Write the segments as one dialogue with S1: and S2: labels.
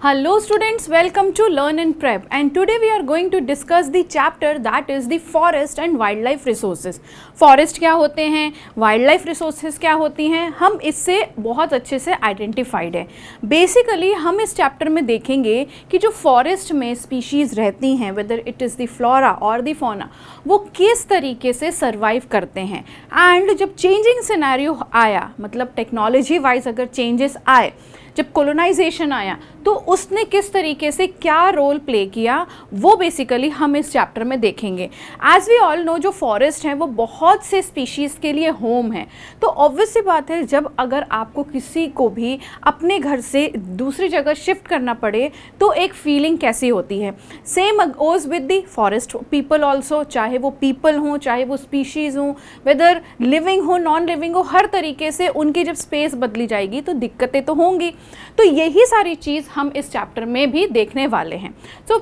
S1: Hello students, welcome to Learn and Prep, and today we are going to discuss the chapter that is the forest and wildlife resources. Forest क्या होते हैं, wildlife resources क्या होती हैं, हम इससे बहुत अच्छे से आइडेंटिफाइड है. बेसिकली हम इस चैप्टर में देखेंगे कि जो फॉरेस्ट में स्पीशीज़ रहती हैं, whether it is the flora और द फौना, वो किस तरीके से सर्वाइव करते हैं. एंड जब चेंजिंग सिनेरियो आया, मतलब टेक्नोलॉजी वाइज अगर चेंजेस आए, जब कोलोनाइजेशन आया तो उसने किस तरीके से क्या रोल प्ले किया, वो बेसिकली हम इस चैप्टर में देखेंगे. एज वी ऑल नो, जो फॉरेस्ट है वो बहुत से स्पीशीज़ के लिए होम है. तो ऑब्वियस सी बात है, जब अगर आपको किसी को भी अपने घर से दूसरी जगह शिफ्ट करना पड़े तो एक फीलिंग कैसी होती है. Same goes with the forest people also, चाहे वो पीपल हों, चाहे वो स्पीशीज़ हों, वेदर लिविंग हो नॉन लिविंग हो, हर तरीके से उनकी जब स्पेस बदली जाएगी तो दिक्कतें तो होंगी. तो यही सारी चीज़ हम इस चैप्टर में भी देखने वाले हैं. So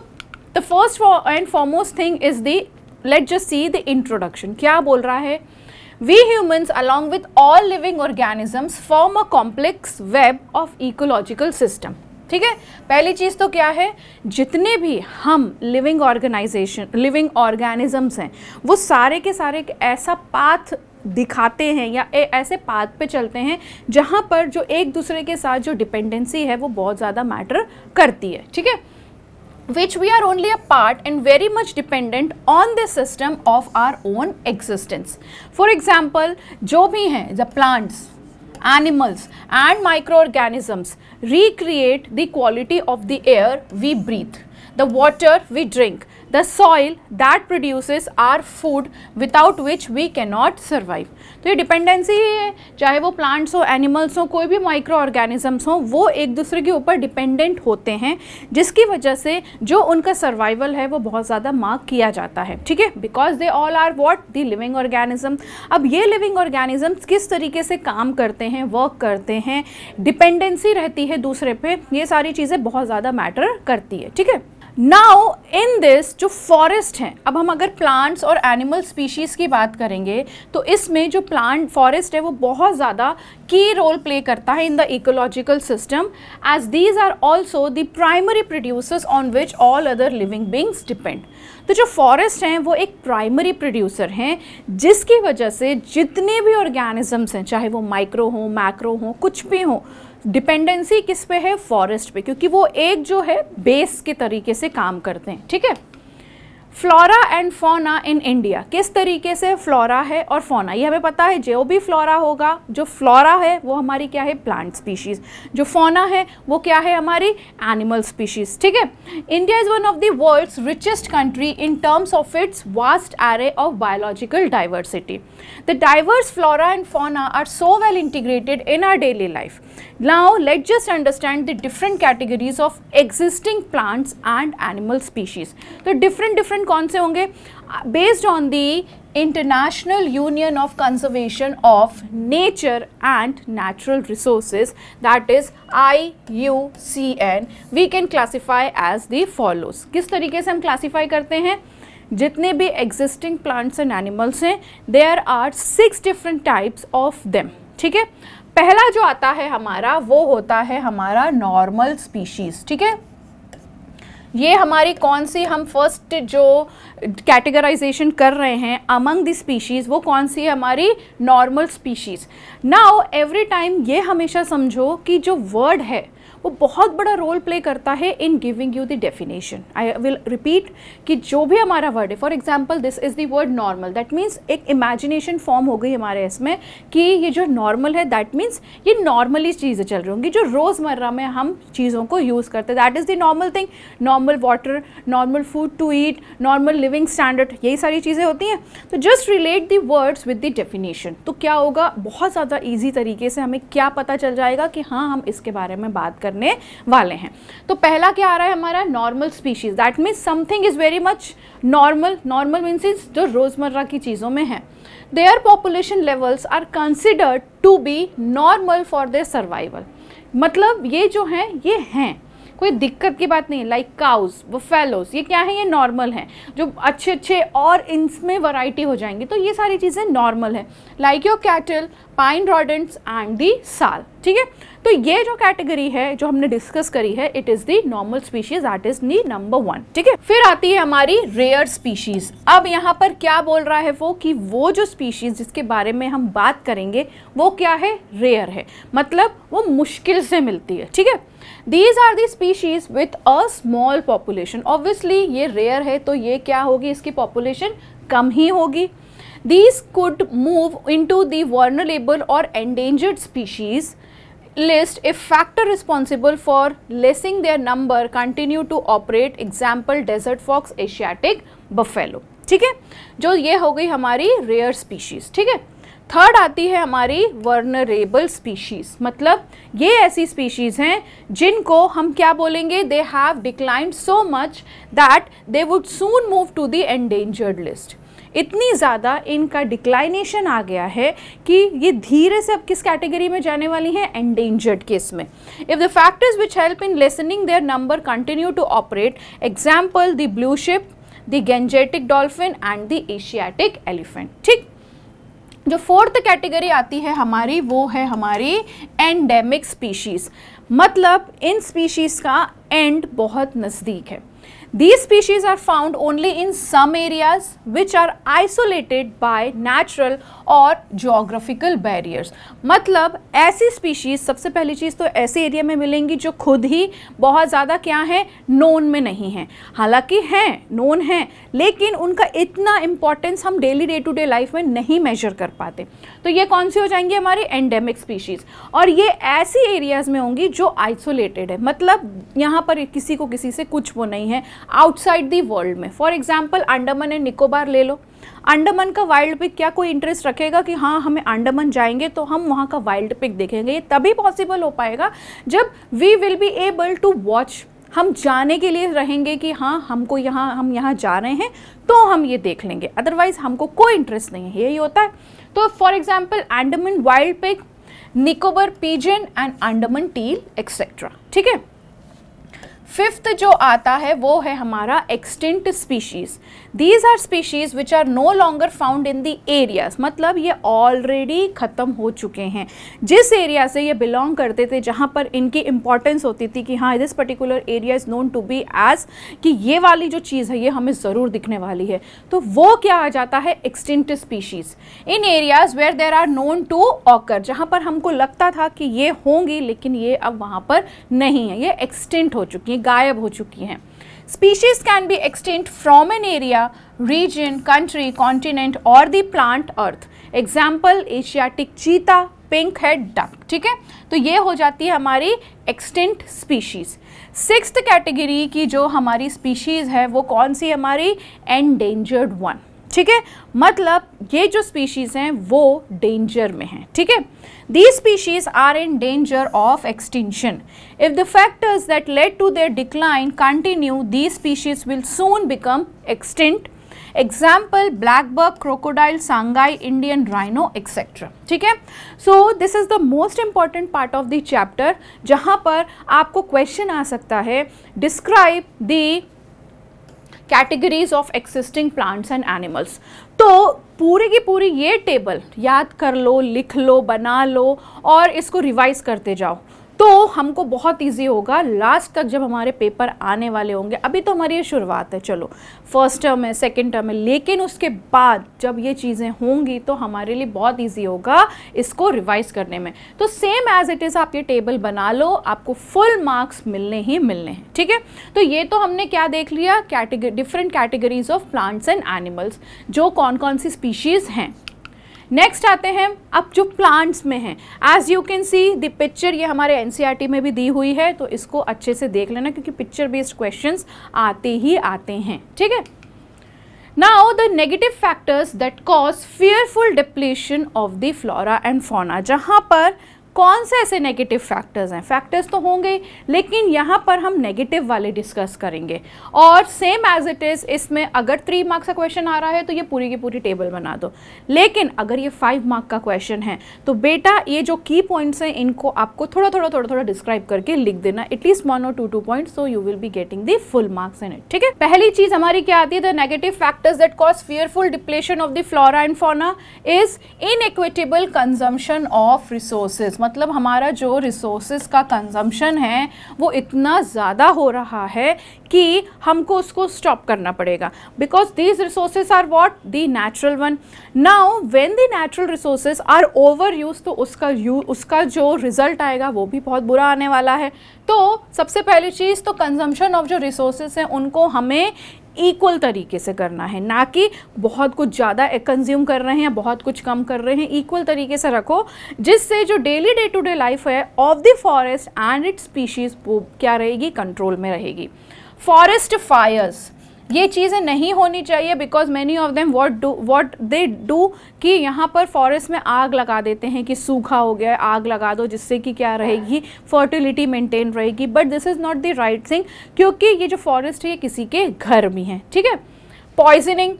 S1: the first and foremost thing is the, let's just see the introduction. क्या बोल रहा है? We humans along with all living organisms form a complex web of ecological system. ठीक है, पहली चीज़ तो क्या है, जितने भी हम लिविंग ऑर्गेनिजम्स हैं वो सारे के सारे एक ऐसा पाथ दिखाते हैं या ऐसे पाथ पे चलते हैं जहाँ पर जो एक दूसरे के साथ जो डिपेंडेंसी है वो बहुत ज़्यादा मैटर करती है. ठीक है, which we are only a part and very much dependent on the system of our own existence. For example, जो भी हैं, the plants, animals and microorganisms recreate the quality of the air we breathe, the water we drink, the soil that produces our food without which we cannot survive. तो ये dependency ही है, चाहे वो plants हो, animals हो, कोई भी micro organisms हो, वो एक दूसरे के ऊपर डिपेंडेंट होते हैं, जिसकी वजह से जो उनका सर्वाइवल है वो बहुत ज़्यादा मार्क किया जाता है. ठीक है, because they all are what, the living organism. अब ये लिविंग ऑर्गेनिजम्स किस तरीके से काम करते हैं, वर्क करते हैं, डिपेंडेंसी रहती है दूसरे पे, ये सारी चीज़ें बहुत ज़्यादा मैटर करती है. ठीक है, नाउ इन दिस जो फॉरेस्ट हैं, अब हम अगर प्लांट्स और एनिमल स्पीशीज़ की बात करेंगे तो इसमें जो प्लांट फॉरेस्ट है वो बहुत ज़्यादा की रोल प्ले करता है in the ecological system, as these are also the primary producers on which all other living beings depend. तो जो फॉरेस्ट हैं वो एक प्राइमरी प्रोड्यूसर हैं, जिसकी वजह से जितने भी ऑर्गेनिजम्स हैं, चाहे वो माइक्रो हो, मैक्रो हो, कुछ भी हो, डिपेंडेंसी किस पे है? फॉरेस्ट पे, क्योंकि वो एक जो है बेस के तरीके से काम करते हैं. ठीक है, flora and fauna in India, किस तरीके से फ्लोरा है और फौना, ये हमें पता है. जो भी फ्लोरा होगा, जो फ्लोरा है वो हमारी क्या है? Plant species. जो फौना है वो क्या है? हमारी एनिमल स्पीशीज़. ठीक है, India is one of the world's richest country in terms of its vast array of biological diversity. The diverse flora and fauna are so well integrated in our daily life. Now let's just understand the different categories of existing plants and animal species. तो different कौन से होंगे? Based on the International Union of Conservation of Nature and Natural Resources, that is IUCN, we can classify as the follows. किस तरीके से हम classify करते हैं? जितने भी एग्जिस्टिंग प्लांट्स एंड एनिमल्स हैं, there are 6 different types of them. ठीक है, पहला जो आता है हमारा वो होता है हमारा नॉर्मल स्पीशीज़. ठीक है, ये हमारी कौन सी, हम फर्स्ट जो कैटेगराइजेशन कर रहे हैं अमंग द स्पीशीज़, वो कौन सी है? हमारी normal species. Now every time ये हमेशा समझो कि जो वर्ड है वो बहुत बड़ा रोल प्ले करता है in giving you the definition. I will repeat कि जो भी हमारा वर्ड है, for example this is the word normal, that means एक इमेजिनेशन फॉर्म हो गई हमारे इसमें कि ये जो नॉर्मल है दैट मीन्स ये नॉर्मली चीज़ें चल रही होंगी जो रोज़मर्रा में हम चीज़ों को यूज़ करते हैं. That is the normal thing. Normal water, normal food to eat, normal living standard, यही सारी चीज़ें होती हैं. तो just relate the words with the definition. तो क्या होगा? बहुत ज़्यादा ईजी तरीके से हमें क्या पता चल जाएगा कि हाँ, हम इसके बारे में बात करने वाले हैं. तो पहला क्या आ रहा है हमारा? Normal species. That means something is very much normal. Normal means जो रोजमर्रा की चीजों में है. Their population levels are considered to be normal for their survival. मतलब ये जो हैं ये हैं, कोई दिक्कत की बात नहीं है। लाइक काउज, बफेलोस, ये क्या है, ये नॉर्मल हैं। जो अच्छे अच्छे और इनमें वैरायटी हो जाएंगी तो ये सारी चीज़ें नॉर्मल है। Like your cattle, pine rodents and the sal, ठीक है। तो ये जो कैटेगरी है जो हमने डिस्कस करी है, it is the normal species, that is the number 1, ठीक है। फिर आती है हमारी रेयर स्पीशीज। अब यहाँ पर क्या बोल रहा है वो कि वो जो स्पीशीज जिसके बारे में हम बात करेंगे वो क्या है, रेयर है, मतलब वो मुश्किल से मिलती है, ठीक है। These are the species with a small population. Obviously ये रेयर है तो ये क्या होगी, इसकी पॉपुलेशन कम ही होगी। These could move into the vulnerable or endangered species list if factor responsible for lessening their number continue to operate. Example desert fox, Asiatic buffalo, ठीक है। जो ये हो गई हमारी रेयर स्पीशीज, ठीक है। थर्ड आती है हमारी वर्नरेबल स्पीशीज, मतलब ये ऐसी स्पीशीज हैं जिनको हम क्या बोलेंगे, they have declined so much that they would soon move to the endangered list. इतनी ज़्यादा इनका डिक्लाइनेशन आ गया है कि ये धीरे से अब किस कैटेगरी में जाने वाली हैं, एंडेंजर्ड केस में। If the factors which help in lessening their number continue to operate, example the blue sheep, the Gangetic dolphin and the Asiatic elephant, ठीक। जो फोर्थ कैटेगरी आती है हमारी वो है हमारी एंडेमिक स्पीशीज, मतलब इन स्पीशीज का एंड बहुत नज़दीक है। These species are found only in some areas which are isolated by natural और geographical barriers। मतलब ऐसी स्पीशीज सबसे पहली चीज़ तो ऐसे एरिया में मिलेंगी जो खुद ही बहुत ज़्यादा क्या है, नोन में नहीं है। हालांकि हैं, नोन हैं, लेकिन उनका इतना इम्पोर्टेंस हम daily day to day life में नहीं मेजर कर पाते। तो ये कौन सी हो जाएंगी, हमारी एंडेमिक स्पीशीज़। और ये ऐसी एरियाज़ में होंगी जो आइसोलेटेड है, मतलब यहाँ पर किसी को किसी से कुछ वो नहीं है आउटसाइड दी वर्ल्ड में। For example Andaman and Nicobar ले लो। अंडमान का वाइल्ड पिग क्या कोई इंटरेस्ट रखेगा कि हाँ हमें अंडमान जाएंगे तो हम वहाँ का वाइल्ड पिग देखेंगे? ये तभी पॉसिबल हो पाएगा जब we will be able to watch, हम जाने के लिए रहेंगे कि हाँ हमको हम यहाँ जा रहे हैं तो हम ये देख लेंगे, अदरवाइज हमको कोई इंटरेस्ट नहीं है, यही होता है। तो for example Andaman wild pig, Nicobar pigeon and Andaman teal etcetera, ठीक है। फिफ्थ जो आता है वो है हमारा extinct species. These are species which are no longer found in the areas, मतलब ये ऑलरेडी ख़त्म हो चुके हैं। जिस एरिया से ये बिलोंग करते थे, जहाँ पर इनकी इंपॉर्टेंस होती थी कि हाँ this particular area is known to be as कि ये वाली जो चीज़ है ये हमें ज़रूर दिखने वाली है, तो वो क्या आ जाता है, extinct species. In areas where there are known to occur, जहाँ पर हमको लगता था कि ये होंगी लेकिन ये अब वहाँ पर नहीं है, ये एक्सटिंक्ट हो चुकी हैं, गायब हो चुकी हैं। Species can be extinct from an area, region, country, continent or the plant earth. Example Asiatic cheetah, pink head duck, ठीक है। तो ये हो जाती है हमारी extinct species। सिक्स्थ कैटेगरी की जो हमारी स्पीशीज़ है वो कौन सी, हमारी endangered one, ठीक है। मतलब ये जो स्पीशीज़ हैं वो डेंजर में हैं, ठीक है। These species are in danger of extinction. If the factors that led to their decline continue, these species will soon become extinct. Example black buck, crocodile, sangai, Indian rhino, etc. ठीक है। So this is the most important part of the chapter, जहाँ पर आपको question आ सकता है, describe the categories of existing plants and animals. तो पूरी की पूरी ये टेबल याद कर लो, लिख लो, बना लो और इसको रिवाइज करते जाओ, तो हमको बहुत इजी होगा लास्ट तक जब हमारे पेपर आने वाले होंगे। अभी तो हमारी ये शुरुआत है, चलो फर्स्ट टर्म है, सेकंड टर्म है, लेकिन उसके बाद जब ये चीज़ें होंगी तो हमारे लिए बहुत इजी होगा इसको रिवाइज करने में। तो सेम एज इट इज़ आप ये टेबल बना लो, आपको फुल मार्क्स मिलने ही मिलने हैं, ठीक है। तो ये तो हमने क्या देख लिया, different categories of plants and animals, जो कौन कौन सी स्पीशीज़ हैं। नेक्स्ट आते हैं अब जो प्लांट्स में हैं। As you can see the picture, ये हमारे एनसीईआरटी में भी दी हुई है, तो इसको अच्छे से देख लेना क्योंकि पिक्चर बेस्ड क्वेश्चंस आते ही आते हैं, ठीक है। Now the negative factors that cause fearful depletion of the flora and fauna, जहाँ पर कौन से ऐसे नेगेटिव फैक्टर्स हैं? फैक्टर्स तो होंगे, लेकिन यहाँ पर हम नेगेटिव वाले डिस्कस करेंगे। और सेम एज इट इज़, इसमें अगर 3 मार्क्स का क्वेश्चन आ रहा है तो ये पूरी की पूरी टेबल बना दो, लेकिन अगर ये 5 मार्क का क्वेश्चन है तो बेटा ये जो की पॉइंट्स हैं इनको आपको थोड़ा थोड़ा डिस्क्राइब करके लिख देना, एटलीस्ट 1 और 2 points, so you will be getting the full marks in it. ठीक है, पहली चीज हमारी क्या आती है? The negative factors that cause fearful depletion of the flora and fauna is inequitable consumption of resources. मतलब हमारा जो रिसोर्सेज का कंजम्पशन है वो इतना ज़्यादा हो रहा है कि हमको उसको स्टॉप करना पड़ेगा, because these resources are what? The natural one. Now when the natural resources are over use, तो उसका जो रिजल्ट आएगा वो भी बहुत बुरा आने वाला है। तो सबसे पहली चीज़ तो कंजम्पशन ऑफ जो रिसोर्सेज हैं उनको हमें इक्वल तरीके से करना है, ना कि बहुत कुछ ज़्यादा कंज्यूम कर रहे हैं या बहुत कुछ कम कर रहे हैं। इक्वल तरीके से रखो, जिससे जो daily day to day life है of the forest and its species वो क्या रहेगी? कंट्रोल में रहेगी। फॉरेस्ट फायर्स, ये चीज़ें नहीं होनी चाहिए, because many of them what they do कि यहाँ पर फॉरेस्ट में आग लगा देते हैं कि सूखा हो गया, आग लगा दो, जिससे कि क्या रहेगी? फर्टिलिटी मेंटेन रहेगी। But this is not the right thing, क्योंकि ये जो फॉरेस्ट है ये किसी के घर भी हैं। ठीक है, पॉइजनिंग,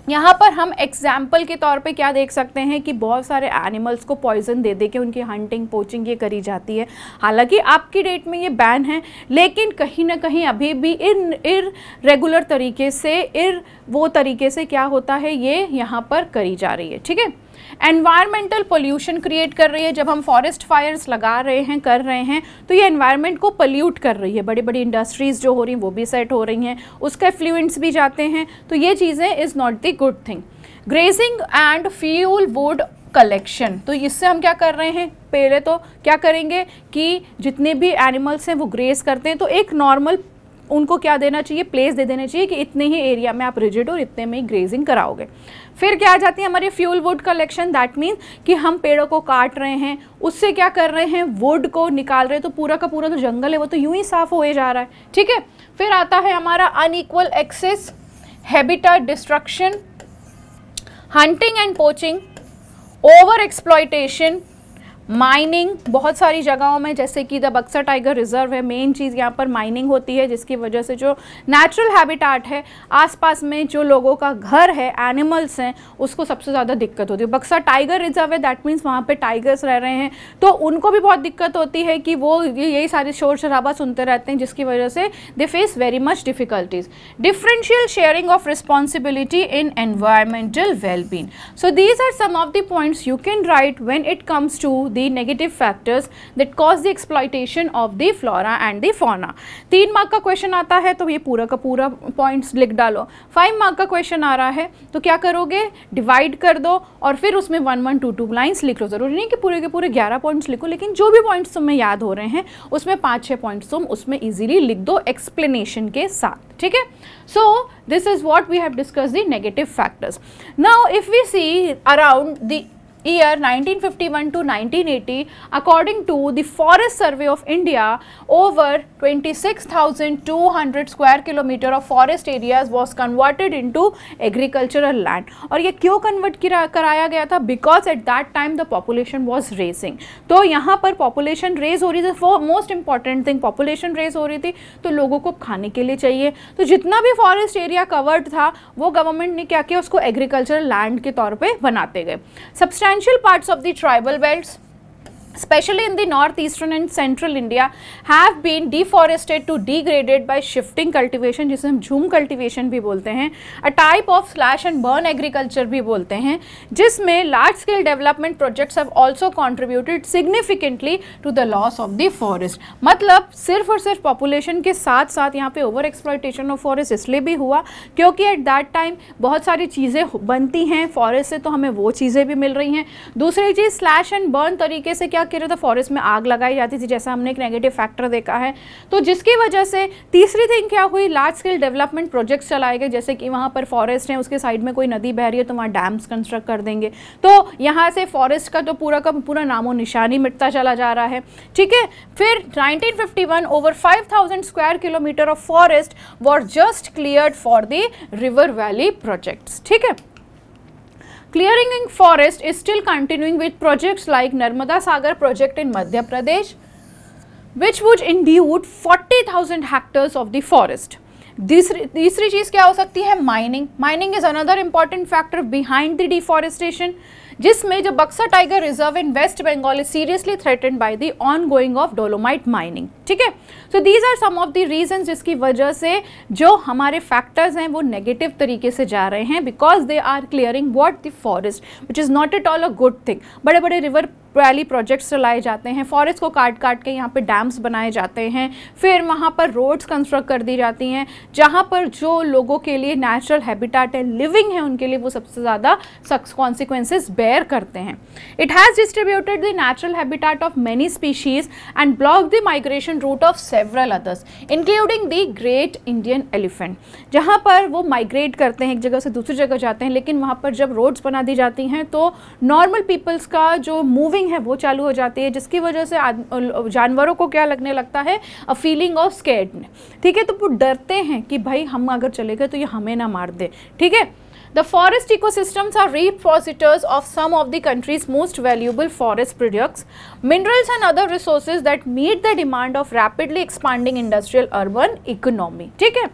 S1: यहाँ पर हम एग्जाम्पल के तौर पे क्या देख सकते हैं कि बहुत सारे एनिमल्स को पॉइजन दे दे के उनकी हंटिंग पोचिंग ये करी जाती है। हालांकि आपकी डेट में ये बैन है, लेकिन कहीं ना कहीं अभी भी इर्रेगुलर तरीके से वो तरीके से क्या होता है, ये यहाँ पर करी जा रही है। ठीक है, एनवायरमेंटल पोल्यूशन क्रिएट कर रही है। जब हम फॉरेस्ट फायर्स लगा रहे हैं, कर रहे हैं, तो ये एनवायरनमेंट को पोल्यूट कर रही है। बड़ी बड़ी इंडस्ट्रीज़ जो हो रही हैं वो भी सेट हो रही हैं, उसके एफ्लुएंट्स भी जाते हैं, तो ये चीज़ें is not the good thing. Grazing and fuel wood collection, तो इससे हम क्या कर रहे हैं? पहले तो क्या करेंगे कि जितने भी एनिमल्स हैं वो ग्रेज करते हैं, तो एक नॉर्मल उनको क्या देना चाहिए? प्लेस दे देना चाहिए कि इतने ही एरिया में आप रिजिड और इतने में ही ग्रेजिंग कराओगे। फिर क्या आ जाती है हमारी fuel wood collection, that means कि हम पेड़ों को काट रहे हैं, उससे क्या कर रहे हैं? वुड को निकाल रहे हैं, तो पूरा का पूरा जो जंगल है वो तो यूं ही साफ होए जा रहा है। ठीक है, फिर आता है हमारा unequal access, habitat destruction, hunting and poaching, over exploitation, mining. बहुत सारी जगहों में जैसे कि द बक्सर टाइगर रिजर्व है, मेन चीज़ यहाँ पर माइनिंग होती है, जिसकी वजह से जो नेचुरल हैबिटेट है, आसपास में जो लोगों का घर है, एनिमल्स हैं, उसको सबसे ज़्यादा दिक्कत होती है। बक्सर टाइगर रिजर्व है, दैट मीन्स वहाँ पे टाइगर्स रह रहे हैं, तो उनको भी बहुत दिक्कत होती है कि वो यही सारी शोर शराबा सुनते रहते हैं, जिसकी वजह से they face very much difficulties. Differential sharing of responsibility in environmental wellbeing. So these are some of the points you can write when it comes to the negative factors that cause the exploitation of the flora and the fauna। 3 mark का question आता है तो ये पूरा का पूरा points लिख डालो। 5 मार्क का क्वेश्चन आ रहा है तो क्या करोगे? डिवाइड कर दो और फिर उसमें 1 1 2 2 लाइन्स लिख लो। जरूरी नहीं कि पूरे के पूरे 11 पॉइंट्स लिखो, लेकिन जो भी पॉइंट्स तुम्हें याद हो रहे हैं उसमें 5-6 पॉइंट्स तुम उसमें इजीली लिख दो एक्सप्लेनेशन के साथ। ठीक है, so this is what we have discussed the negative factors. Now if we see around the year 1951 to 1980, according to the Forest Survey of India, over 26,200 square kilometer of forest areas was converted into agricultural land। और ये क्यों convert कराया गया था? Because at that time the population was raising। तो यहाँ पर population raise हो रही थी, for most important thing population raise हो रही थी, तो लोगों को खाने के लिए चाहिए, तो जितना भी फॉरेस्ट एरिया कवर्ड था वो गवर्नमेंट ने क्या किया? उसको एग्रीकल्चरल लैंड के तौर पे बनाते गए। Substantial parts of the tribal belts, especially in the northeastern and central India, have been deforested to degraded by shifting cultivation, जिसे हम झूम कल्टिवेशन भी बोलते हैं, a type of slash and burn agriculture भी बोलते हैं, जिसमें large scale development projects have also contributed significantly to the loss of the forest। मतलब सिर्फ और सिर्फ population के साथ साथ यहाँ पे over exploitation of forest इसलिए भी हुआ क्योंकि at that time बहुत सारी चीज़ें बनती हैं फॉरेस्ट से, तो हमें वो चीज़ें भी मिल रही हैं। दूसरी चीज़ स्लैश एंड बर्न तरीके से क्या किया था? फॉरेस्ट में आग लगाई जाती थी, जैसा हमने एक नेगेटिव फैक्टर देखा है, तो जिसकी वजह से तीसरी थिंग क्या हुई? लार्ज स्केल डेवलपमेंट प्रोजेक्ट्स चलाए गए, जैसे कि वहाँ पर फॉरेस्ट है, उसके साइड में कोई नदी बह रही है तो वहाँ डैम्स कंस्ट्रक्ट कर देंगे, तो यहाँ से फॉरेस्ट का तो पूरा का पूरा नामो निशानी मिटता चला जा रहा है। ठीक है, फिर 1951 over 5,000 square kilometre of forest were just cleared for the river valley projects. ठीक है, Clearing in forest is still continuing with projects like Narmada Sagar project in Madhya Pradesh, which would include 40,000 hectares of the forest. तीसरी चीज़ क्या हो सकती है? Mining. Mining is another important factor behind the deforestation, जिसमें जो Buxa tiger reserve in West Bengal is seriously threatened by the ongoing of dolomite mining. ठीक है, so these are some of the reasons जिसकी वजह से जो हमारे फैक्टर्स हैं वो नेगेटिव तरीके से जा रहे हैं, because they are clearing what the forest, which is not at all a good thing. बड़े बड़े रिवर वैली प्रोजेक्ट्स चलाए जाते हैं, फॉरेस्ट को काट काट के यहाँ पे डैम्स बनाए जाते हैं, फिर वहाँ पर रोड्स कंस्ट्रक्ट कर दी जाती हैं, जहाँ पर जो लोगों के लिए नेचुरल हैबिटेट है, लिविंग है, उनके लिए वो सबसे ज़्यादा कॉन्सिक्वेंसेस बेयर करते हैं. It has distributed the natural habitat of many species and block the migration route of several others including the great Indian elephant. जहाँ पर वो माइग्रेट करते हैं, एक जगह से दूसरी जगह जाते हैं, लेकिन वहाँ पर जब रोड्स बना दी जाती हैं तो नॉर्मल पीपल्स का जो मूविंग है वो चालू हो जाती है, जिसकी वजह से जानवरों को क्या लगने लगता है? A feeling of scared. ठीक है, तो वो डरते हैं कि भाई हम अगर चले गए तो ये हमें ना मार दे. ठीक है, The forest ecosystems are repositories of some of the country's most valuable forest products, minerals and other resources that meet the demand of rapidly expanding industrial urban economy. ठीक है,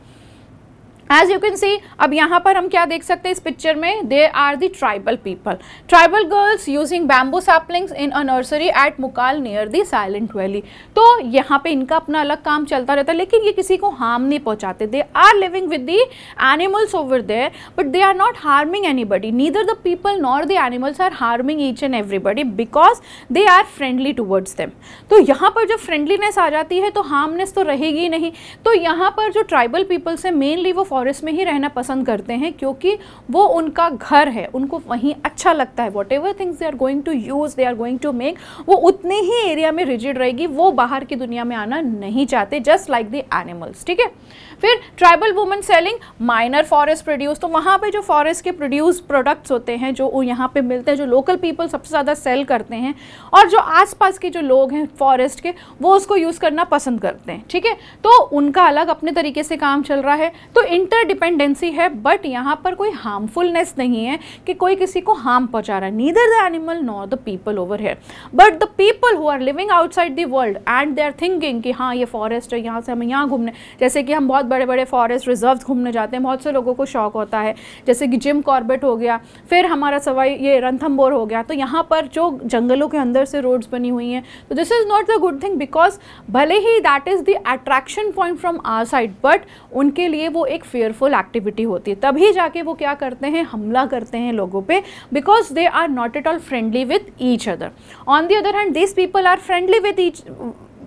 S1: एज यू कैन सी, अब यहाँ पर हम क्या देख सकते हैं इस पिक्चर में? They are the tribal people, tribal girls using bamboo saplings in a nursery at Mukal near the silent valley. तो यहाँ पे इनका अपना अलग काम चलता रहता है, लेकिन ये किसी को हार्म नहीं पहुँचाते. They are living with the animals over there, but they are not harming anybody. Neither the people nor the animals are harming each and everybody, because they are friendly towards them. तो यहाँ पर जब friendliness आ जाती है तो हार्मनेस तो रहेगी नहीं. तो यहाँ पर जो ट्राइबल पीपल्स हैं मेनली वो फॉरेस्ट में ही रहना पसंद करते हैं, क्योंकि वो उनका घर है, उनको वहीं अच्छा लगता है. Whatever things they are going to use, they are going to make, वो उतने ही एरिया में रिजिड रहेगी, वो बाहर की दुनिया में आना नहीं चाहते, जस्ट लाइक द एनिमल्स. ठीक है, फिर tribal women selling minor forest produce. तो वहाँ पे जो फॉरेस्ट के प्रोड्यूस प्रोडक्ट्स होते हैं जो यहाँ पे मिलते हैं, जो लोकल पीपल सबसे ज़्यादा सेल करते हैं, और जो आसपास के जो लोग हैं फॉरेस्ट के वो उसको यूज़ करना पसंद करते हैं. ठीक है, तो उनका अलग अपने तरीके से काम चल रहा है. तो इंटरडिपेंडेंसी है, बट यहाँ पर कोई हार्मफुलनेस नहीं है कि कोई किसी को हार्म पहुँचा रहा है. Neither the animal nor the people over here, but the people who are living outside the world and they are thinking कि हाँ ये फॉरेस्ट है, यहाँ से हमें यहाँ घूमने, जैसे कि हम बहुत बड़े बड़े फॉरेस्ट रिजर्व्स घूमने जाते हैं, बहुत से लोगों को शौक होता है, जैसे कि जिम कॉर्बेट हो गया, फिर हमारा सवाई ये रणथंबोर हो गया. तो यहाँ पर जो जंगलों के अंदर से रोड्स बनी हुई हैं, तो this is not the good thing, because भले ही that is the attraction point from our side, but उनके लिए वो एक फेयरफुल एक्टिविटी होती है. तभी जाके वो क्या करते हैं? हमला करते हैं लोगों पे, because they are not at all friendly with each other. On the other hand this people are friendly with each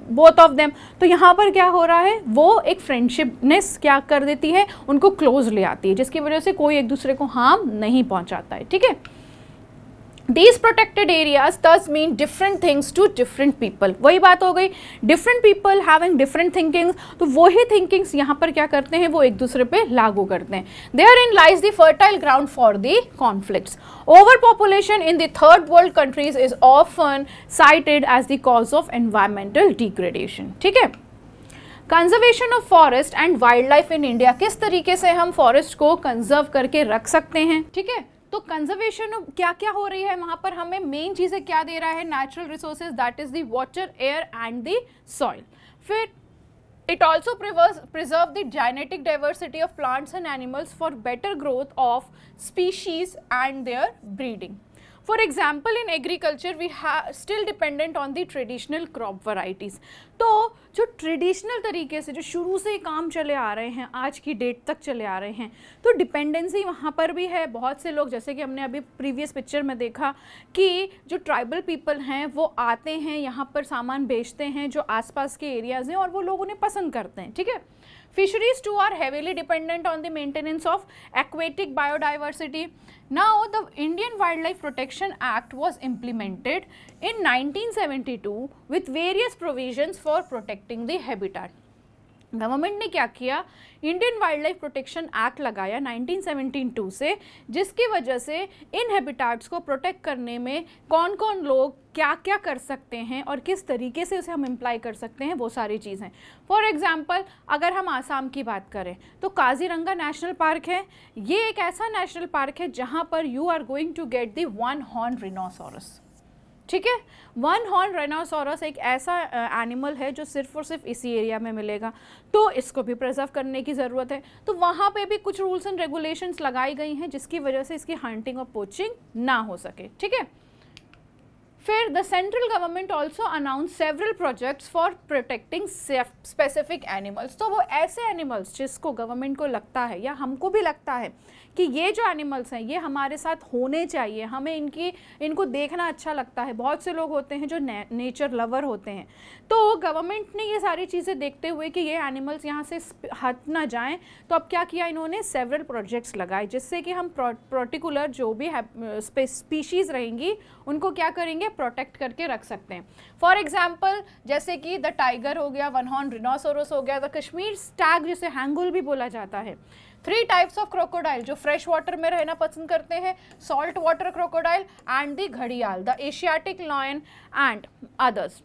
S1: both of them. तो यहाँ पर क्या हो रहा है? वो एक फ्रेंडशिपनेस क्या कर देती है? उनको क्लोज ले आती है, जिसकी वजह से कोई एक दूसरे को हार्म नहीं पहुँचाता है. ठीक है, These protected areas thus mean different things to different people. वही बात हो गई, different people having different thinkings. तो वही thinkings यहाँ पर क्या करते हैं? वो एक दूसरे पे लागू करते हैं. Therein lies the fertile ground for the conflicts. Overpopulation in the third world countries is often cited as the cause of environmental degradation. ठीक है, conservation of forest and wild life in India, किस तरीके से हम forest को conserve करके रख सकते हैं. ठीक है, तो कंजर्वेशन क्या क्या हो रही है वहाँ पर? हमें मेन चीज़ें क्या दे रहा है? Natural resources, that is the water, air and the soil. फिर it also preserve the genetic diversity of plants and animals for better growth of species and their breeding. For example, in agriculture, we have still dependent on the traditional crop varieties. तो जो traditional तरीके से जो शुरू से ही काम चले आ रहे हैं, आज की डेट तक चले आ रहे हैं, तो डिपेंडेंसी वहाँ पर भी है. बहुत से लोग, जैसे कि हमने अभी प्रीवियस पिक्चर में देखा कि जो ट्राइबल पीपल हैं वो आते हैं यहाँ पर सामान बेचते हैं जो आसपास के एरियाज़ हैं, और वो लोग उन्हें पसंद करते हैं. ठीक है, Fisheries too are heavily dependent on the maintenance of aquatic biodiversity. Now, the Indian Wildlife Protection Act was implemented in 1972 with various provisions for protecting the habitat. Government ने क्या किया, Indian wild life protection act लगाया 1972 से, जिसकी वजह से इन habitats को protect करने में कौन कौन लोग क्या क्या कर सकते हैं और किस तरीके से उसे हम इम्प्लाई कर सकते हैं, वो सारी चीज़ें। फॉर एग्जांपल अगर हम आसाम की बात करें तो काजीरंगा नेशनल पार्क है। ये एक ऐसा नेशनल पार्क है जहाँ पर you are going to get the one horn rhinoceros. ठीक है, वन हॉर्न राइनोसोरस एक ऐसा एनिमल है जो सिर्फ और सिर्फ इसी एरिया में मिलेगा, तो इसको भी प्रिजर्व करने की ज़रूरत है। तो वहाँ पे भी कुछ रूल्स एंड रेगुलेशंस लगाई गई हैं जिसकी वजह से इसकी हंटिंग और पोचिंग ना हो सके। ठीक है, फिर the central government also announce several projects for protecting specific animals. तो वो ऐसे एनिमल्स जिसको गवर्नमेंट को लगता है या हमको भी लगता है कि ये जो एनिमल्स हैं ये हमारे साथ होने चाहिए, हमें इनको देखना अच्छा लगता है। बहुत से लोग होते हैं जो नेचर लवर होते हैं, तो गवर्नमेंट ने ये सारी चीज़ें देखते हुए कि ये एनिमल्स यहाँ से हट ना जाएं, तो अब क्या किया इन्होंने, सेवरल प्रोजेक्ट्स लगाए जिससे कि हम पर्टिकुलर जो भी स्पीशीज़ रहेंगी उनको क्या करेंगे, प्रोटेक्ट करके रख सकते हैं। फॉर एग्जाम्पल जैसे कि द टाइगर हो गया, वन हॉर्न रिनोसोरस हो गया, द कश्मीर स्टैग जिसे हैंगुल भी बोला जाता है। 3 टाइप्स ऑफ क्रोकोडाइल जो फ्रेश वाटर में रहना पसंद करते हैं, salt water crocodile and the घड़ियाल, the Asiatic lion and others.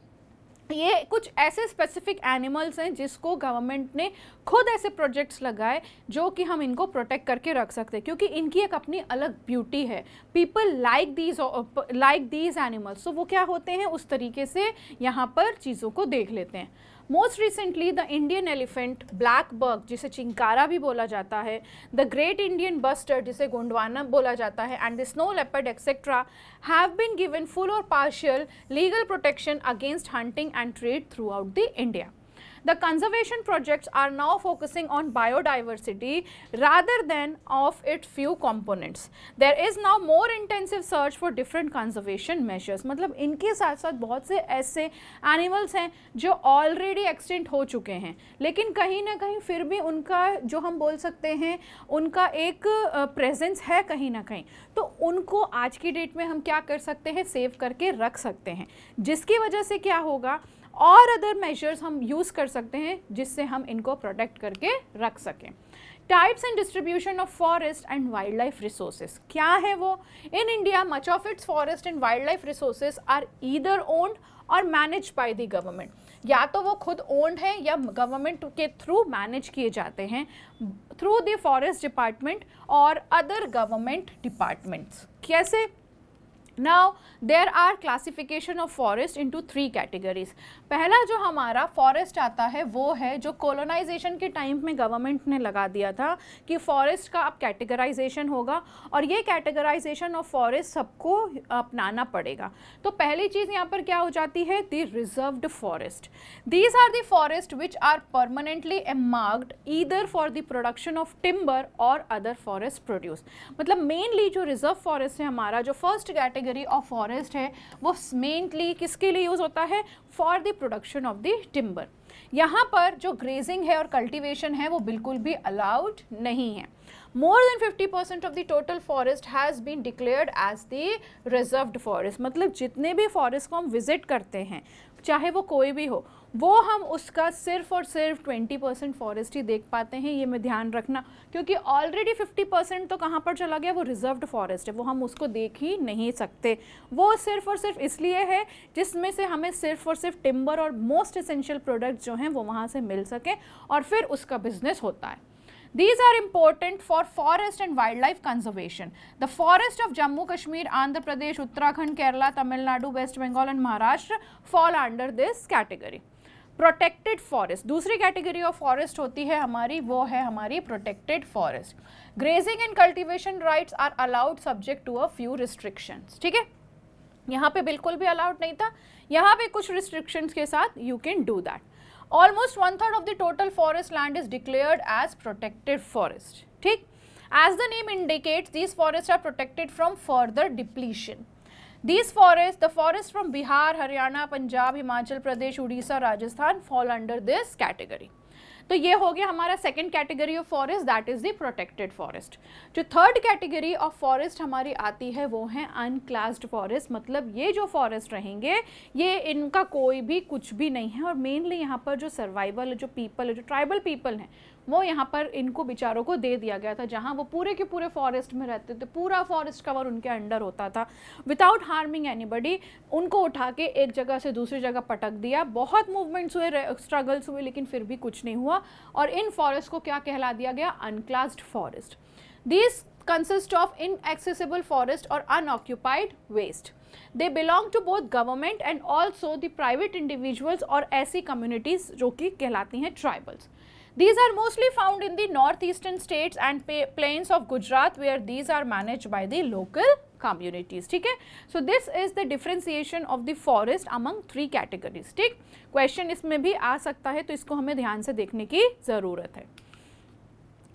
S1: ये कुछ ऐसे स्पेसिफिक एनिमल्स हैं जिसको गवर्नमेंट ने खुद ऐसे प्रोजेक्ट्स लगाए जो कि हम इनको प्रोटेक्ट करके रख सकते हैं, क्योंकि इनकी एक अपनी अलग ब्यूटी है। पीपल लाइक दीज एनिमल्स, तो वो क्या होते हैं उस तरीके से यहाँ पर चीज़ों को देख लेते हैं। Most recently the Indian elephant, black bug जिसे चिंकारा भी बोला जाता है, द ग्रेट इंडियन बस्टर्ड जिसे गोंडवाना बोला जाता है, and the snow leopard etcetera have been given full और partial legal protection against hunting and trade throughout the India. The conservation projects are now focusing on biodiversity rather than of its few components. There is now more intensive search for different conservation measures. मतलब इनके साथ साथ बहुत से ऐसे animals हैं जो already extinct हो चुके हैं, लेकिन कहीं ना कहीं फिर भी उनका जो हम बोल सकते हैं उनका एक प्रेजेंस है कहीं ना कहीं, तो उनको आज की डेट में हम क्या कर सकते हैं, सेव करके रख सकते हैं, जिसकी वजह से क्या होगा और अदर मेजर्स हम यूज़ कर सकते हैं जिससे हम इनको प्रोटेक्ट करके रख सकें। Types and distribution of forest and wildlife resources क्या है वो, in India much of its forest and wildlife resources are either owned और मैनेज बाय द गवर्नमेंट, या तो वो खुद ओन्ड है या गवर्नमेंट के थ्रू मैनेज किए जाते हैं थ्रू द फॉरेस्ट डिपार्टमेंट और अदर गवर्नमेंट डिपार्टमेंट्स। कैसे? Now there are classification of forest into 3 categories. पहला जो हमारा फॉरेस्ट आता है वो है जो कॉलोनाइजेशन के टाइम में गवर्नमेंट ने लगा दिया था कि फॉरेस्ट का अब कैटेगराइजेशन होगा और ये कैटेगराइजेशन ऑफ फॉरेस्ट सबको अपनाना पड़ेगा। तो पहली चीज़ यहाँ पर क्या हो जाती है, the reserved forest. These are the forest which are permanently earmarked either for the production of timber और अदर फॉरेस्ट प्रोड्यूस। मतलब मेनली जो रिजर्व फॉरेस्ट है हमारा, जो फर्स्ट कैटेगरी ऑफ फॉरेस्ट है, वो मेनली किसके लिए यूज होता है, for the production of the timber. यहाँ पर जो ग्रेजिंग है और कल्टीवेशन है वो बिल्कुल भी अलाउड नहीं है। More than 50% of the total forest has been declared as the reserved forest। मतलब जितने भी फॉरेस्ट को हम विजिट करते हैं चाहे वो कोई भी हो, वो हम उसका सिर्फ और सिर्फ 20% फॉरेस्ट ही देख पाते हैं। ये में ध्यान रखना, क्योंकि ऑलरेडी 50% तो कहाँ पर चला गया, वो रिजर्व्ड फॉरेस्ट है, वो हम उसको देख ही नहीं सकते। वो सिर्फ और सिर्फ इसलिए है जिसमें से हमें सिर्फ और सिर्फ टिम्बर और मोस्ट एसेंशियल प्रोडक्ट्स जो हैं वो वहाँ से मिल सके और फिर उसका बिजनेस होता है। These are important for forest and wildlife conservation. The forest of Jammu Kashmir, Andhra Pradesh, Uttarakhand, Kerala, Tamil Nadu, West Bengal and Maharashtra fall under this category. Protected forest, दूसरी कैटेगरी ऑफ फॉरेस्ट होती है हमारी, वो है हमारी protected forest. Grazing and cultivation rights are allowed subject to a few restrictions. ठीक है, यहाँ पे बिल्कुल भी अलाउड नहीं था, यहाँ पे कुछ रिस्ट्रिक्शंस के साथ you can do that. Almost 1/3 of the total forest land is declared as protected forest. ठीक, as the name indicates, these forests are protected from further depletion. These forests, the forests from Bihar, Haryana, Punjab, Himachal Pradesh, Odisha, Rajasthan fall under this category. तो ये हो गया हमारा second category of forest, that is the protected forest. जो third category of forest हमारी आती है वो है अनक्लास्ड फॉरेस्ट, मतलब ये जो फॉरेस्ट रहेंगे ये इनका कोई भी कुछ भी नहीं है, और मेनली यहाँ पर जो सर्वाइवल जो पीपल है, जो ट्राइबल पीपल हैं, वो यहाँ पर इनको बेचारों को दे दिया गया था, जहाँ वो पूरे के पूरे फॉरेस्ट में रहते थे, पूरा फॉरेस्ट कवर उनके अंडर होता था, विदाउट हार्मिंग एनीबडी। उनको उठा के एक जगह से दूसरी जगह पटक दिया, बहुत मूवमेंट्स हुए, स्ट्रगल्स हुए, लेकिन फिर भी कुछ नहीं हुआ, और इन फॉरेस्ट को क्या कहला दिया गया? अनक्लास्ड forest. These consist of inaccessible forest or unoccupied waste. They belong to both government and also the private individuals और ऐसी communities जो कि कहलाती हैं tribals. These are mostly found in the northeastern states and plains of Gujarat where these are managed by the local communities. ठीक है, so this is the differentiation of the forest among three categories. ठीक, question इसमें भी आ सकता है, तो इसको हमें ध्यान से देखने की ज़रूरत है।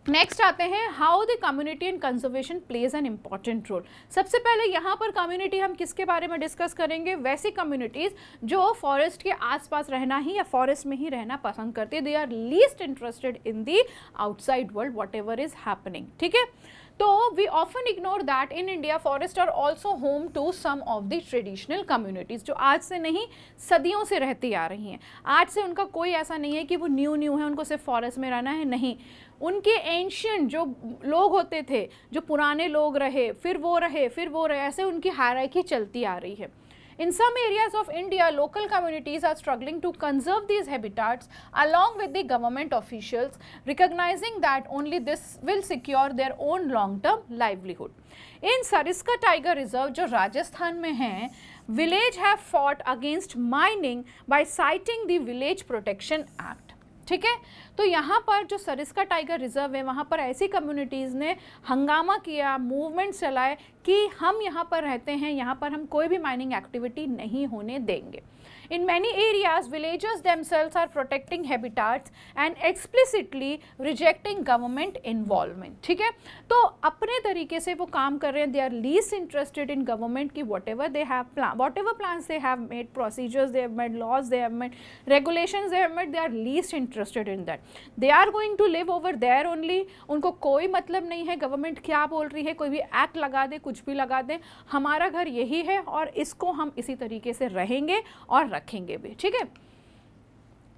S1: नेक्स्ट आते हैं how the community and conservation plays an important role. सबसे पहले यहाँ पर कम्युनिटी हम किसके बारे में डिस्कस करेंगे? वैसी कम्युनिटीज़ जो फॉरेस्ट के आसपास रहना ही या फॉरेस्ट में ही रहना पसंद करती है। They are least interested in the outside world whatever is happening. ठीक है, तो we often ignore that in India forest are also home to some of the traditional communities, जो आज से नहीं सदियों से रहती आ रही हैं। आज से उनका कोई ऐसा नहीं है कि वो न्यू है, उनको सिर्फ फॉरेस्ट में रहना है, नहीं। उनके एंशियंट जो लोग होते थे, जो पुराने लोग रहे, फिर वो रहे, ऐसे उनकी हायरार्की चलती आ रही है। In some areas of India, local communities are struggling to conserve these habitats along with the government officials, recognizing that only this will secure their own long-term livelihood. In Sariska Tiger Reserve, जो राजस्थान में है, village have fought against mining by citing the Village Protection Act. ठीक है, तो यहाँ पर जो Sariska tiger reserve है, वहाँ पर ऐसी कम्युनिटीज़ ने हंगामा किया, मूवमेंट चलाए कि हम यहाँ पर रहते हैं, यहाँ पर हम कोई भी माइनिंग एक्टिविटी नहीं होने देंगे। In many areas, villagers themselves are protecting habitats and explicitly rejecting government involvement. ठीक है, तो अपने तरीके से वो काम कर रहे हैं। They are least interested in government की whatever plans they have made, procedures they have made, laws they have made, regulations they have made, they are least interested in that. They are going to live over there only. उनको कोई मतलब नहीं है government क्या बोल रही है, कोई भी एक्ट लगा दे, कुछ भी लगा दे, हमारा घर यही है और इसको हम इसी तरीके से रहेंगे और रखेंगे भी। ठीक है,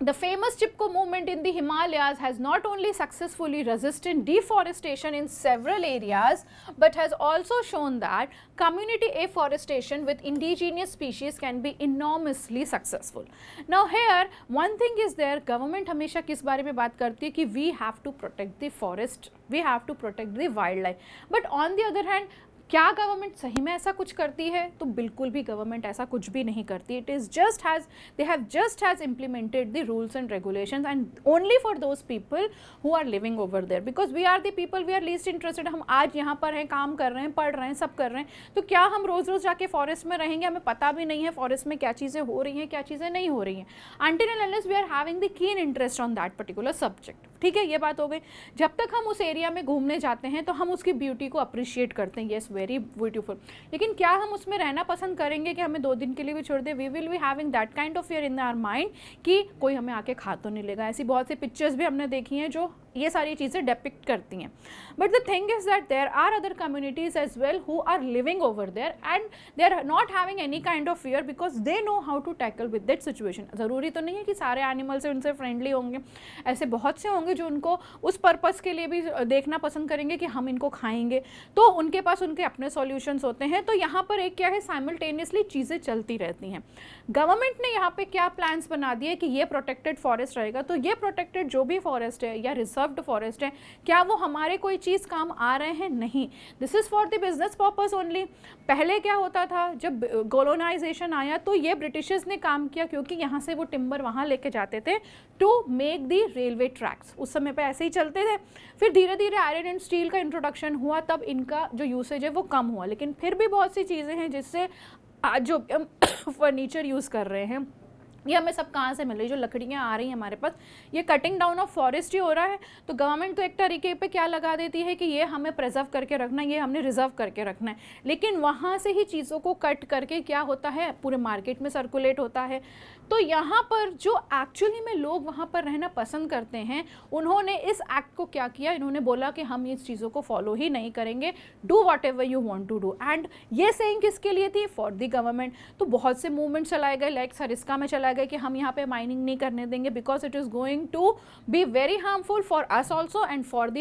S1: The famous Chipko movement in the Himalayas has not only successfully resisted deforestation in several areas, but has also shown that community afforestation with indigenous species can be enormously successful. Now here, one thing is there, government हमेशा किस बारे में बात करती है कि we have to protect the forest, we have to protect the wildlife. But on the other hand, क्या government सही में ऐसा कुछ करती है? तो बिल्कुल भी गवर्नमेंट ऐसा कुछ भी नहीं करती। It is just has they have just has implemented the rules and regulations and only for those people who are living over there, because we are the people, we are least interested. हम आज यहाँ पर हैं, काम कर रहे हैं, पढ़ रहे हैं, सब कर रहे हैं, तो क्या हम रोज़ रोज़ जाके फॉरेस्ट में रहेंगे? हमें पता भी नहीं है फॉरेस्ट में क्या चीज़ें हो रही हैं, क्या चीज़ें नहीं हो रही हैं, until and unless we are having the keen interest on that particular subject. ठीक है, ये बात हो गई। जब तक हम उस एरिया में घूमने जाते हैं तो हम उसकी ब्यूटी को अप्रिशिएट करते हैं, येस वेरी ब्यूटीफुल, लेकिन क्या हम उसमें रहना पसंद करेंगे कि हमें 2 दिन के लिए भी छोड़ दे? We will be having that kind of fear in our mind कि कोई हमें आके खा तो नहीं लेगा। ऐसी बहुत सी पिक्चर्स भी हमने देखी हैं जो ये सारी चीज़ें डिपिक्ट करती हैं। But the thing is that there are other communities as well who are living over there and they are not having any kind of fear because they know how to tackle with that situation. ज़रूरी तो नहीं है कि सारे animal से उनसे friendly होंगे, ऐसे बहुत से होंगे जो उनको उस पर्पज़ के लिए भी देखना पसंद करेंगे कि हम इनको खाएंगे, तो उनके पास उनके अपने सॉल्यूशंस होते हैं। तो यहाँ पर एक क्या है, साइमल्टेनियसली चीज़ें चलती रहती हैं। गवर्नमेंट ने यहाँ पे क्या प्लान्स बना दिए कि ये प्रोटेक्टेड फॉरेस्ट रहेगा, तो ये प्रोटेक्टेड जो भी फॉरेस्ट है या रिजर्व्ड फॉरेस्ट है, क्या वो हमारे कोई चीज़ काम आ रहे हैं? नहीं, this is for the business purpose only. पहले क्या होता था, जब कॉलोनाइजेशन आया तो ये ब्रिटिशर्स ने काम किया, क्योंकि यहाँ से वो टिम्बर वहाँ लेके जाते थे to make the railway tracks. उस समय पे ऐसे ही चलते थे। फिर धीरे धीरे आयरन एंड स्टील का इंट्रोडक्शन हुआ, तब इनका जो यूसेज है वो कम हुआ। लेकिन फिर भी बहुत सी चीज़ें हैं जिससे आज जो फर्नीचर यूज़ कर रहे हैं, ये हमें सब कहाँ से मिल रही है, जो लकड़ियाँ आ रही हैं हमारे पास, ये कटिंग डाउन ऑफ फॉरेस्ट ही हो रहा है। तो गवर्नमेंट तो एक तरीके पे क्या लगा देती है कि ये हमें प्रिजर्व करके रखना है, ये हमने रिजर्व करके रखना है, लेकिन वहाँ से ही चीज़ों को कट करके क्या होता है, पूरे मार्केट में सर्कुलेट होता है। तो यहाँ पर जो एक्चुअली में लोग वहाँ पर रहना पसंद करते हैं, उन्होंने इस एक्ट को क्या किया, इन्होंने बोला कि हम इस चीज़ों को फॉलो ही नहीं करेंगे, do whatever you want to do. And ये सेइंग किसके लिए थी, फॉर द गवर्नमेंट। तो बहुत से मूवमेंट चलाए गए, लाइक सरिस्का में चलाए गए कि हम यहाँ पे माइनिंग नहीं करने देंगे because it is going to be very harmful for us also and for the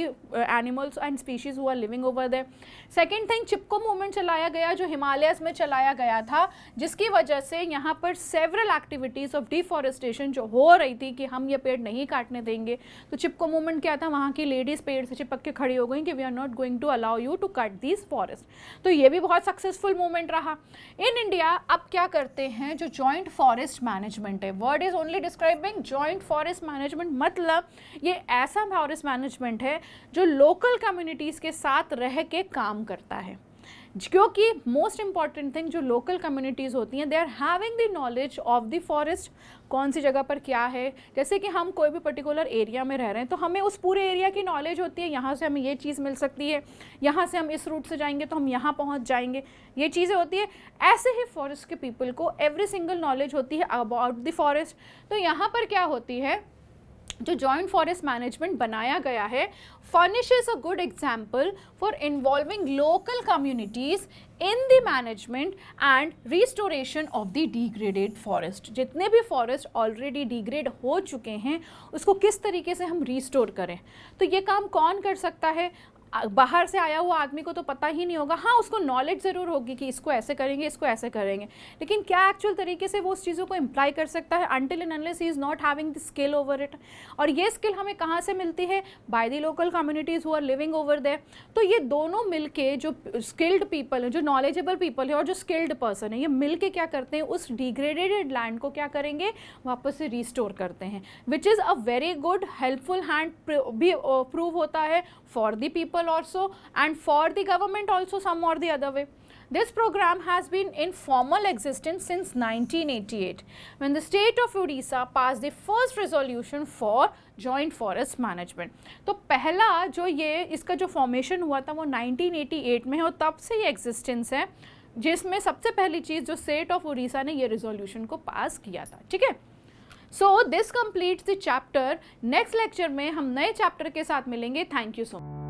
S1: animals and species who are living over there. Second thing, Chipko movement चलाया गया जो हिमालयस में चलाया गया था, जिसकी वजह से यहाँ पर सेवरल एक्टिविटीज़ ऑफ डिफॉरेस्टेशन जो हो रही थी कि हम ये पेड़ नहीं काटने देंगे। तो चिपको मूवमेंट क्या था, वहाँ की लेडीज़ पेड़ से चिपक के खड़ी हो गई कि we are not going to allow you to cut these forest. तो ये भी बहुत सक्सेसफुल मूवमेंट रहा। इन इंडिया अब क्या करते हैं, जो जॉइंट फॉरेस्ट मैनेजमेंट है, word is only describing joint forest management, मतलब ये ऐसा फॉरेस्ट मैनेजमेंट है जो लोकल कम्युनिटीज़ के साथ रह के काम करता है। क्योंकि मोस्ट इंपॉर्टेंट थिंग, जो लोकल कम्युनिटीज़ होती हैं, they are having the knowledge of the forest, कौन सी जगह पर क्या है। जैसे कि हम कोई भी पर्टिकुलर एरिया में रह रहे हैं तो हमें उस पूरे एरिया की नॉलेज होती है, यहाँ से हमें ये चीज़ मिल सकती है, यहाँ से हम इस रूट से जाएंगे तो हम यहाँ पहुँच जाएंगे, ये चीज़ें होती है। ऐसे ही फॉरेस्ट के पीपल को एवरी सिंगल नॉलेज होती है अबाउट द फॉरेस्ट। तो यहाँ पर क्या होती है, जो जॉइंट फॉरेस्ट मैनेजमेंट बनाया गया है, furnishes a good example for involving local communities in the management and restoration of the degraded forest. जितने भी फॉरेस्ट ऑलरेडी डिग्रेड हो चुके हैं उसको किस तरीके से हम रिस्टोर करें। तो ये काम कौन कर सकता है, बाहर से आया हुआ आदमी को तो पता ही नहीं होगा, हाँ उसको नॉलेज ज़रूर होगी कि इसको ऐसे करेंगे, इसको ऐसे करेंगे, लेकिन क्या एक्चुअल तरीके से वो उस चीज़ों को इम्प्लाई कर सकता है, until and unless he is not having the skill over it. और ये स्किल हमें कहाँ से मिलती है, by the local communities who are living over there. तो ये दोनों मिलके, जो स्किल्ड पीपल है, जो नॉलेजेबल पीपल है और जो स्किल्ड पर्सन है, ये मिलके क्या करते हैं, उस डिग्रेडेड लैंड को क्या करेंगे, वापस से रिस्टोर करते हैं, which is a very good helpful hand भी प्रूव होता है for the people also and for the government also some or the other way. This program has been in formal existence since 1988 when the state of Odisha passed the first resolution for joint forest management. तो पहला जो ये इसका जो formation हुआ था वो 1988 में है और तब से ये एग्जिस्टेंस है, जिसमें सबसे पहली चीज़ जो स्टेट ऑफ उड़ीसा ने ये रेजोल्यूशन को पास किया था। ठीक है, so this completes the chapter. Next lecture में हम नए चैप्टर के साथ मिलेंगे। Thank you so much.